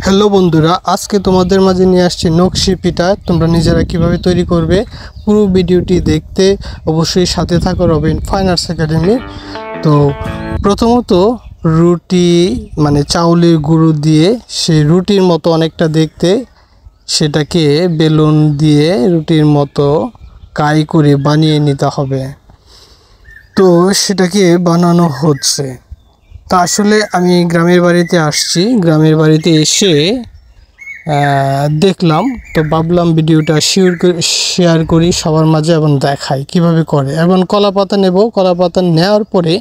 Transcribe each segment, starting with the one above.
Hello বন্ধুরা, আজকে তোমাদের মাঝে নিয়ে আসছি নকশি পিঠা। তোমরা নিজেরা কিভাবে তৈরি করবে পুরো ভিডিওটি দেখতে অবশ্যই সাথে থাকো রবিন ফাইন আর্টস একাডেমি। তো প্রথমত রুটি মানে চাউলের গুঁড়ো দিয়ে সেই রুটির মতো অনেকটা দেখতে, সেটাকে বেলুন দিয়ে রুটির মতো কাই করে বানিয়ে নিতে হবে। তো সেটাকে বানানো হচ্ছে। তা আসলে আমি গ্রামের বাড়িতে আসছি, গ্রামের বাড়িতে এসে দেখলাম, তো ভাবলাম ভিডিওটা শেয়ার করি সবার মাঝে এবং দেখাই কিভাবে করে। এবং কলা পাতা নেব, কলা পাতা নেওয়ার পরে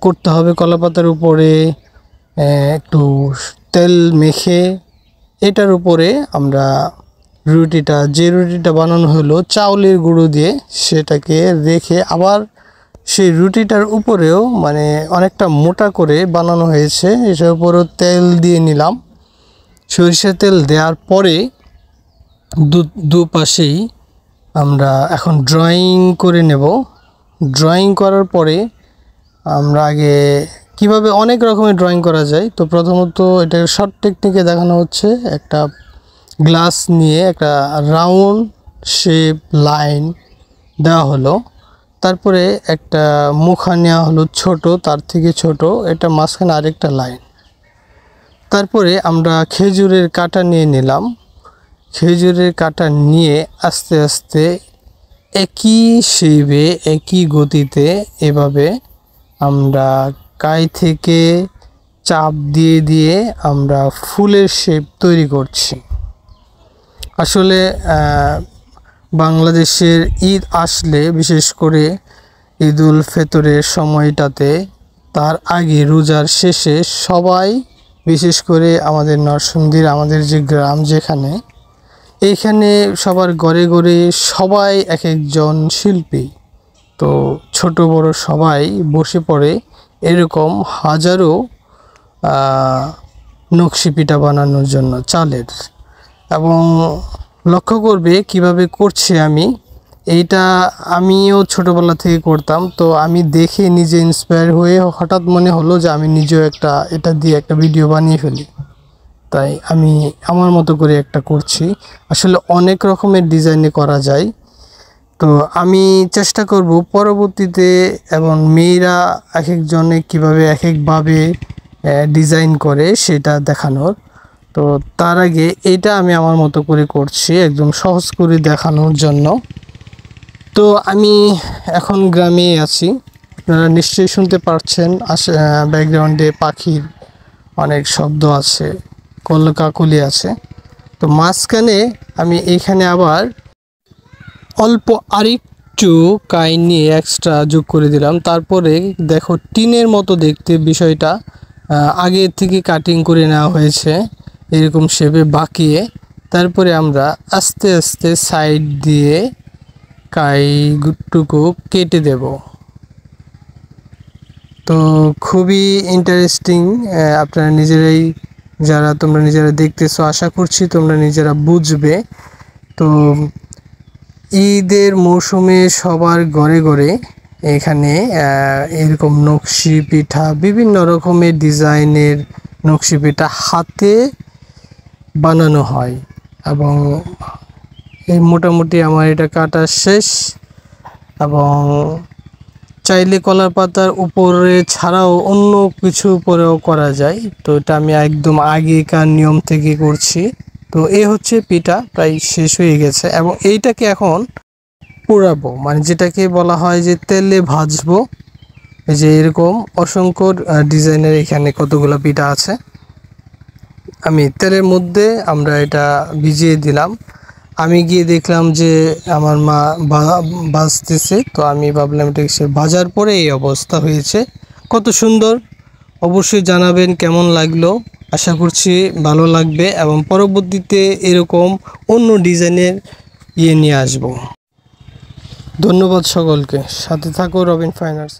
করতে হবে কলা পাতার উপরে একটু তেল মেখে এটার উপরে আমরা যে রুটিটা বানানো হলো চাউলের গুঁড়ো দিয়ে সেটাকে রেখে আবার সেই রুটিটার উপরেও মানে অনেকটা মোটা করে বানানো হয়েছে, এটার উপরেও তেল দিয়ে নিলাম। সরিষার তেল দেওয়ার পরে দুপাশেই আমরা এখন ড্রয়িং করে নেব। ড্রয়িং করার পরে আমরা আগে কিভাবে অনেক রকমের ড্রয়িং করা যায়। তো প্রথমত এটা শর্ট টেকনিকে দেখানো হচ্ছে। একটা গ্লাস নিয়ে একটা রাউন্ড শেপ লাইন দেওয়া হলো, তারপরে একটা মুখা নেওয়া হলো ছোট, তার থেকে ছোট, এটা মাঝখানে আরেকটা লাইন। তারপরে আমরা খেজুরের কাঁটা নিয়ে নিলাম। খেজুরের কাঁটা নিয়ে আস্তে আস্তে একই শেপে একই গতিতে এভাবে আমরা কাই থেকে চাপ দিয়ে দিয়ে আমরা ফুলের শেপ তৈরি করছি। আসলে বাংলাদেশের ঈদ আসলে, বিশেষ করে ঈদ উল ফিতরের সময়টাতে, তার আগে রোজার শেষে সবাই, বিশেষ করে আমাদের নরসিংদীর আমাদের যে গ্রাম, যেখানে এইখানে সবার ঘরে ঘরে সবাই এক একজন শিল্পী, তো ছোট বড় সবাই বসে পড়ে এরকম হাজারো নকশি পিঠা বানানোর জন্য চালের। এবং লক্ষ্য করবে কিভাবে করছি আমি, এইটা আমিও ছোটোবেলা থেকে করতাম। তো আমি দেখে নিজে ইন্সপায়ার হয়ে হঠাৎ মনে হলো যে আমি নিজেও এটা দিয়ে একটা ভিডিও বানিয়ে ফেলি। তাই আমি আমার মতো করে একটা করছি। আসলে অনেক রকমের ডিজাইনে করা যায়। তো আমি চেষ্টা করব পরবর্তীতে, এবং মেয়েরা এক একজনে কীভাবে এক একভাবে ডিজাইন করে সেটা দেখানোর। তো তার আগে এইটা আমি আমার মতো করে করছি একদম সহজ করে দেখানোর জন্য। তো আমি এখন গ্রামে আছি, আপনারা নিশ্চয়ই শুনতে পারছেন ব্যাকগ্রাউন্ডে পাখির অনেক শব্দ আছে, কলকাকলি আছে। তো মাঝখানে আমি এইখানে আবার অল্প আরেকটু কাই নিয়ে এক্সট্রা যোগ করে দিলাম। তারপরে দেখো টিনের মতো দেখতে বিষয়টা, আগে থেকে কাটিং করে নেওয়া হয়েছে এরকম শেপে বাঁকিয়ে। তারপরে আমরা আস্তে আস্তে সাইড দিয়ে কাইটুকু কেটে দেব। তো খুবই ইন্টারেস্টিং, আপনারা নিজেরাই তোমরা নিজেরা দেখতেছো, আশা করছি তোমরা নিজেরা বুঝবে। তো ঈদের মৌসুমে সবার ঘরে ঘরে এখানে এরকম নকশি পিঠা, বিভিন্ন রকমের ডিজাইনের নকশি পিঠা হাতে বানানো হয়। এবং এই মোটামুটি আমার এটা কাটা শেষ। এবং চাইলে কলার পাতার উপরে ছাড়াও অন্য কিছু উপরেও করা যায়। তো এটা আমি একদম আগেকার নিয়ম থেকে করছি। তো এই হচ্ছে পিঠা প্রায় শেষ হয়ে গেছে, এবং এইটাকে এখন পোড়াবো, মানে যেটাকে বলা হয় যে তেলে ভাজবো। এই যে এরকম অসংখ্য ডিজাইনের এখানে কতগুলো পিঠা আছে। আমি তেলের মধ্যে আমরা এটা ভিজিয়ে দিলাম। আমি গিয়ে দেখলাম যে আমার মা ভাজতেছে, তো আমি ভাবলাম এটা সে ভাজার পরে এই অবস্থা হয়েছে। কত সুন্দর! অবশ্যই জানাবেন কেমন লাগলো, আশা করছি ভালো লাগবে। এবং পরবর্তীতে এরকম অন্য ডিজাইনের নিয়ে আসবো। ধন্যবাদ সকলকে, সাথে থাকো রবিন ফাইন আর্টস।